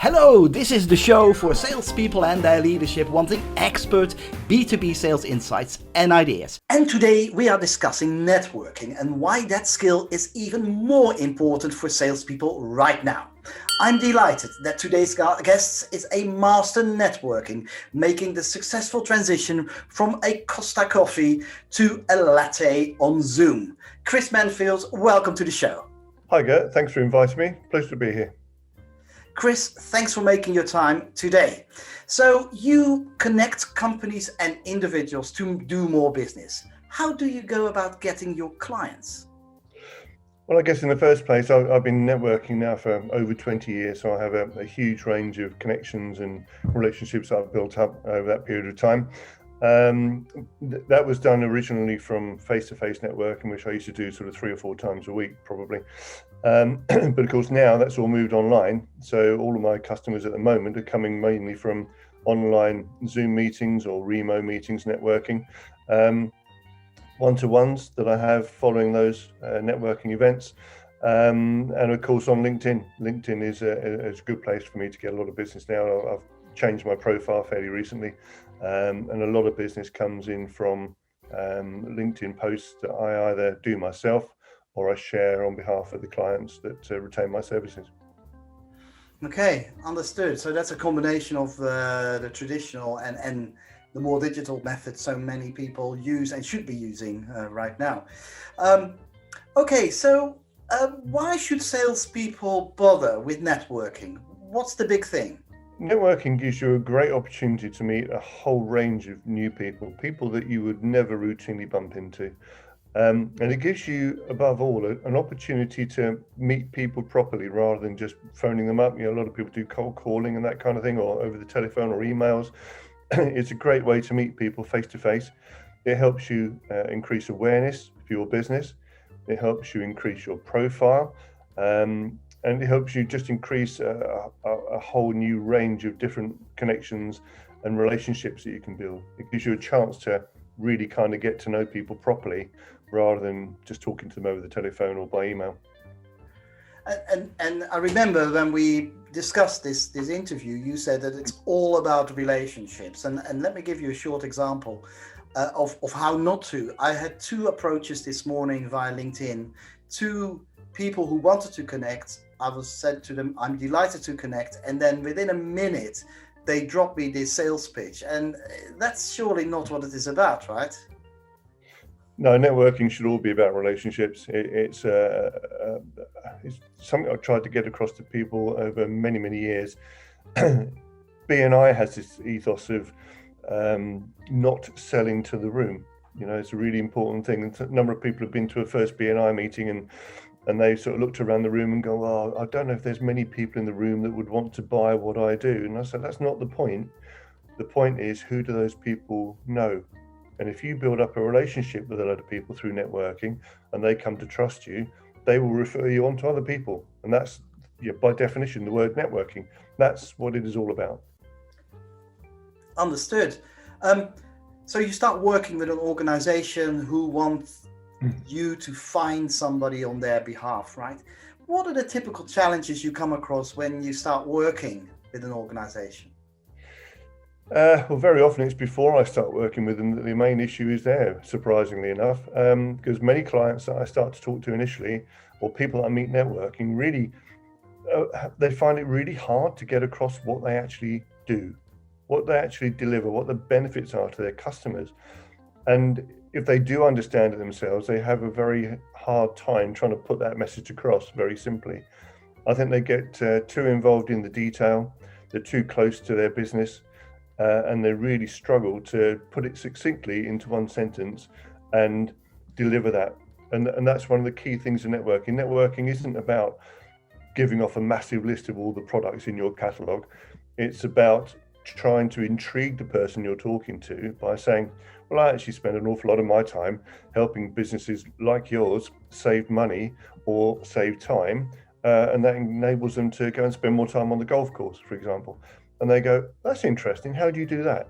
Hello, this is the show for salespeople and their leadership wanting expert B2B sales insights and ideas. And today we are discussing networking and why that skill is even more important for salespeople right now. I'm delighted that today's guest is a master networking, making the successful transition from a Costa coffee to a latte on Zoom. Chris Mansfield, welcome to the show. Hi Gert, thanks for inviting me. Pleasure to be here. Chris, thanks for making your time today. So you connect companies and individuals to do more business. How do you go about getting your clients? Well, I guess in the first place, I've been networking now for over 20 years, so I have a huge range of connections and relationships I've built up over that period of time. That was done originally from face-to-face networking, which I used to do sort of 3 or 4 times a week, probably. But of course, now that's all moved online. So all of my customers at the moment are coming mainly from online Zoom meetings or remote meetings networking. One-to-ones that I have following those networking events. And of course on LinkedIn. LinkedIn is a good place for me to get a lot of business now. I've changed my profile fairly recently. And a lot of business comes in from LinkedIn posts that I either do myself or I share on behalf of the clients that retain my services. Okay, understood. So that's a combination of the traditional and the more digital methods so many people use and should be using right now. Okay, so why should salespeople bother with networking? What's the big thing? Networking gives you a great opportunity to meet a whole range of new people that you would never routinely bump into. And it gives you, above all, an opportunity to meet people properly rather than just phoning them up. You know, a lot of people do cold calling and that kind of thing, or over the telephone or emails. It's a great way to meet people face to face. It helps you increase awareness for your business. It helps you increase your profile. And it helps you just increase a whole new range of different connections and relationships that you can build. It gives you a chance to really kind of get to know people properly rather than just talking to them over the telephone or by email. And I remember when we discussed this interview, you said that it's all about relationships. And let me give you a short example of how not to. I had 2 approaches this morning via LinkedIn, 2 people who wanted to connect. I said to them, I'm delighted to connect. And then within a minute, they dropped me this sales pitch. And that's surely not what it is about, right? No, networking should all be about relationships. It's something I've tried to get across to people over many, many years. B&I has this ethos of not selling to the room. You know, it's a really important thing. A number of people have been to a first B&I meeting and they sort of looked around the room and go, oh, I don't know if there's many people in the room that would want to buy what I do. And I said, that's not the point. The point is, who do those people know? And if you build up a relationship with a lot of people through networking and they come to trust you, they will refer you on to other people. And that's, by definition, the word networking. That's what it is all about. Understood. So you start working with an organization who wants you to find somebody on their behalf, right? What are the typical challenges you come across when you start working with an organization? Well, very often it's before I start working with them that the main issue is there, surprisingly enough, because many clients that I start to talk to initially, or people that I meet networking, really, they find it really hard to get across what they actually do, what they actually deliver, what the benefits are to their customers. And if they do understand it themselves, they have a very hard time trying to put that message across very simply. I think they get too involved in the detail, they're too close to their business, and they really struggle to put it succinctly into one sentence and deliver that. And that's one of the key things in networking. Networking isn't about giving off a massive list of all the products in your catalog. It's about trying to intrigue the person you're talking to by saying, well, I actually spend an awful lot of my time helping businesses like yours save money or save time, and that enables them to go and spend more time on the golf course, for example. And they go, that's interesting, how do you do that?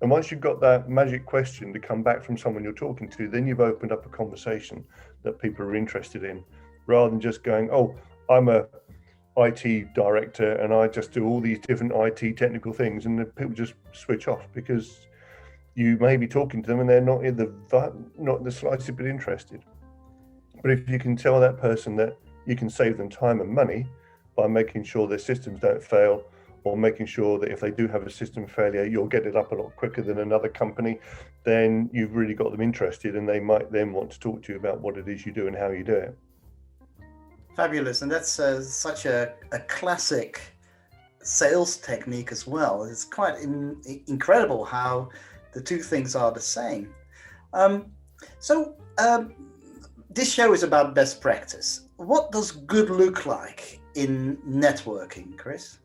And once you've got that magic question to come back from someone you're talking to, then you've opened up a conversation that people are interested in, rather than just going, oh, I'm a IT director and I just do all these different IT technical things, and the people just switch off because you may be talking to them and they're not the slightest bit interested. But if you can tell that person that you can save them time and money by making sure their systems don't fail, or making sure that if they do have a system failure, you'll get it up a lot quicker than another company, then you've really got them interested, and they might then want to talk to you about what it is you do and how you do it. Fabulous. And that's such a classic sales technique as well. It's quite incredible how the two things are the same. This show is about best practice. What does good look like in networking, Chris?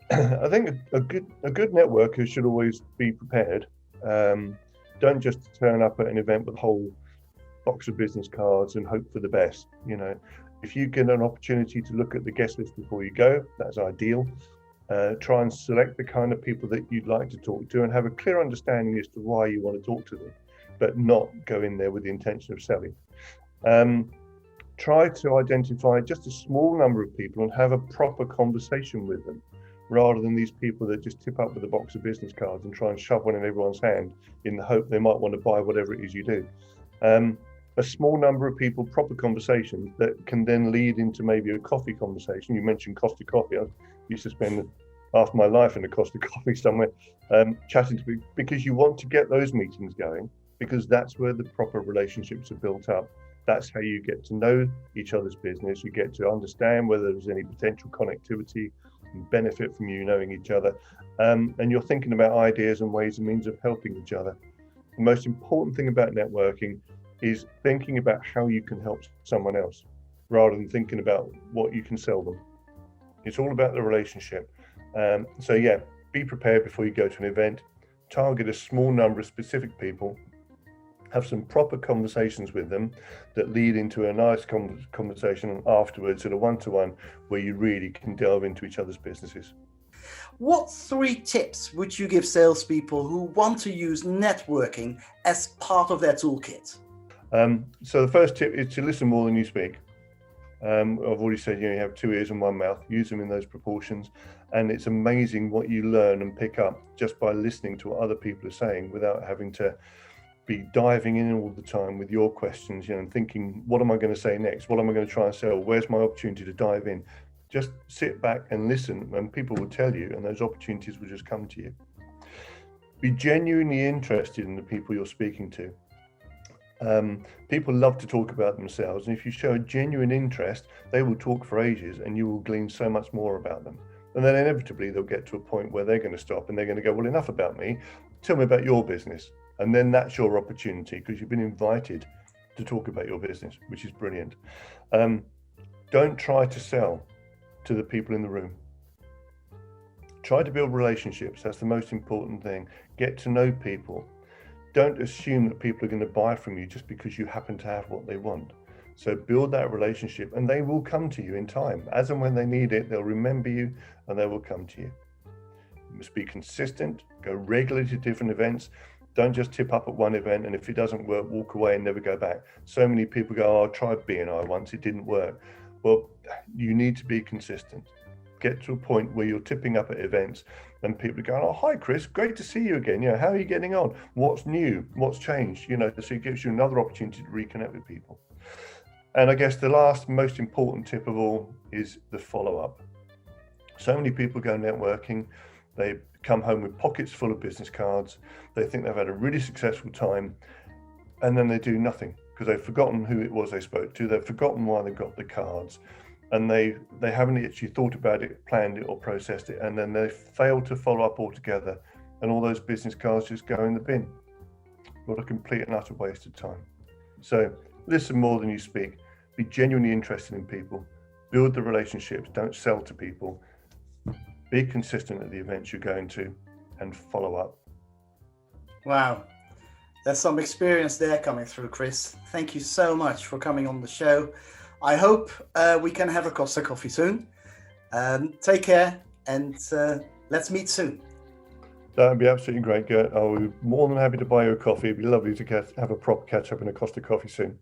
I think a good networker should always be prepared. Don't just turn up at an event with a whole box of business cards and hope for the best. If you get an opportunity to look at the guest list before you go, that's ideal. Try and select the kind of people that you'd like to talk to and have a clear understanding as to why you want to talk to them, but not go in there with the intention of selling. Try to identify just a small number of people and have a proper conversation with them, rather than these people that just tip up with a box of business cards and try and shove one in everyone's hand in the hope they might want to buy whatever it is you do. A small number of people, proper conversations that can then lead into maybe a coffee conversation. You mentioned Costa Coffee. I used to spend half my life in a Costa Coffee somewhere, chatting to people, because you want to get those meetings going, because that's where the proper relationships are built up. That's how you get to know each other's business. You get to understand whether there's any potential connectivity and benefit from you knowing each other. And you're thinking about ideas and ways and means of helping each other. The most important thing about networking is thinking about how you can help someone else, rather than thinking about what you can sell them. It's all about the relationship. Be prepared before you go to an event. Target a small number of specific people. Have some proper conversations with them that lead into a nice conversation afterwards at a one-to-one where you really can delve into each other's businesses. What 3 tips would you give salespeople who want to use networking as part of their toolkit? So the first tip is to listen more than you speak. I've already said, you have 2 ears and 1 mouth. Use them in those proportions. And it's amazing what you learn and pick up just by listening to what other people are saying without having to be diving in all the time with your questions, and thinking, what am I going to say next? What am I going to try and sell? Where's my opportunity to dive in? Just sit back and listen, and people will tell you, and those opportunities will just come to you. Be genuinely interested in the people you're speaking to. People love to talk about themselves, and if you show a genuine interest, they will talk for ages and you will glean so much more about them. And then inevitably they'll get to a point where they're going to stop and they're going to go, well, enough about me, tell me about your business. And then that's your opportunity, because you've been invited to talk about your business, which is brilliant. Don't try to sell to the people in the room. Try to build relationships. That's the most important thing. Get to know people. Don't assume that people are going to buy from you just because you happen to have what they want. So build that relationship, and they will come to you in time. As and when they need it, they'll remember you and they will come to you. You must be consistent. Go regularly to different events. Don't just tip up at one event, and if it doesn't work, walk away and never go back. So many people go, oh, I tried B&I once, it didn't work. Well, you need to be consistent. Get to a point where you're tipping up at events and people are going, oh, hi, Chris, great to see you again. How are you getting on? What's new? What's changed? So it gives you another opportunity to reconnect with people. And I guess the last most important tip of all is the follow-up. So many people go networking, they come home with pockets full of business cards, they think they've had a really successful time, and then they do nothing because they've forgotten who it was they spoke to, they've forgotten why they got the cards, and they haven't actually thought about it, planned it, or processed it, and then they fail to follow up altogether, and all those business cards just go in the bin. What a complete and utter waste of time. So listen more than you speak. Be genuinely interested in people. Build the relationships. Don't sell to people. Be consistent at the events you're going to, and follow up. Wow. There's some experience there coming through, Chris. Thank you so much for coming on the show. I hope we can have a Costa Coffee soon. Take care, and let's meet soon. That would be absolutely great, Gert. I'll be more than happy to buy you a coffee. It'd be lovely to have a proper catch up in a Costa Coffee soon.